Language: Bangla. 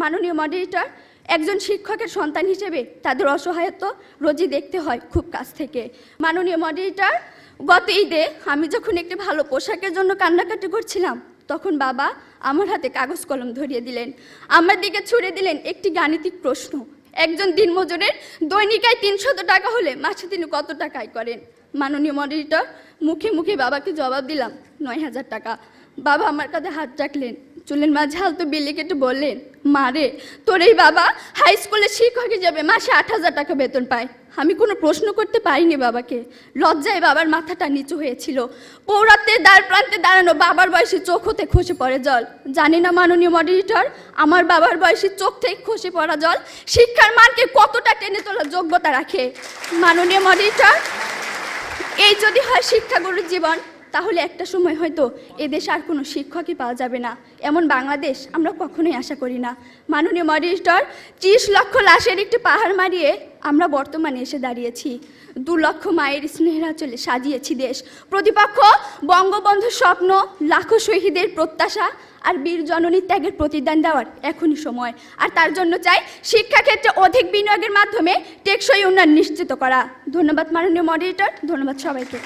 মাননীয় মডারেটর, একজন শিক্ষকের সন্তান হিসেবে তাদের অসহায়ত্ব রোজই দেখতে হয় খুব কাছ থেকে। মাননীয় মডারেটর, গত ঈদে আমি যখন একটি ভালো পোশাকের জন্য কান্নাকাটি করছিলাম, তখন বাবা আমার হাতে কাগজ কলম ধরিয়ে দিলেন, আমার দিকে ছুড়ে দিলেন একটি গাণিতিক প্রশ্ন। একজন দিনমজুরের দৈনিক আয় 300 টাকা হলে মাসে তিনি কত টাকা আয় করেন? মাননীয় মডারেটর, মুখে মুখে বাবাকে জবাব দিলাম 9000 টাকা। বাবা আমার কাঁধে হাত রাখলেন, চুলের মাঝে হালতো বিলি কেটে বললেন, মা রে, তোর এই বাবা হাই স্কুলের শিক্ষক হিসেবে মাসে 8000 টাকা বেতন পায়। আমি কোনো প্রশ্ন করতে পারিনি বাবাকে, লজ্জায় বাবার মাথাটা নিচু হয়েছিল। পৌরাত্বের দ্বার প্রান্তে দাঁড়ানো বাবার বয়সী চোখ হতে খসে পড়ে জল। জানি না মাননীয় মডারেটর, আমার বাবার বয়সী চোখ থেকে খসে পড়া জল শিক্ষার মানকে কতটা টেনে তোলার যোগ্যতা রাখে। মাননীয় মডারেটর, এই যদি হয় শিক্ষাগুরুর জীবন, তাহলে একটা সময় হয়তো এদেশে আর কোনো শিক্ষকই পাওয়া যাবে না। এমন বাংলাদেশ আমরা কখনোই আশা করি না। মাননীয় মডারেটর, 30 লক্ষ লাশের একটি পাহাড় মারিয়ে আমরা বর্তমানে এসে দাঁড়িয়েছি। 2 লক্ষ মায়ের স্নেহের আঁচলে সাজিয়েছি দেশ। প্রতিপক্ষ বঙ্গবন্ধুর স্বপ্ন, লাখো শহীদের প্রত্যাশা আর বীর জননীর ত্যাগের প্রতিদান দেওয়ার এখনই সময়। আর তার জন্য চাই শিক্ষাক্ষেত্রে অধিক বিনিয়োগের মাধ্যমে টেকসই উন্নয়ন নিশ্চিত করা। ধন্যবাদ মাননীয় মডারেটর, ধন্যবাদ সবাইকে।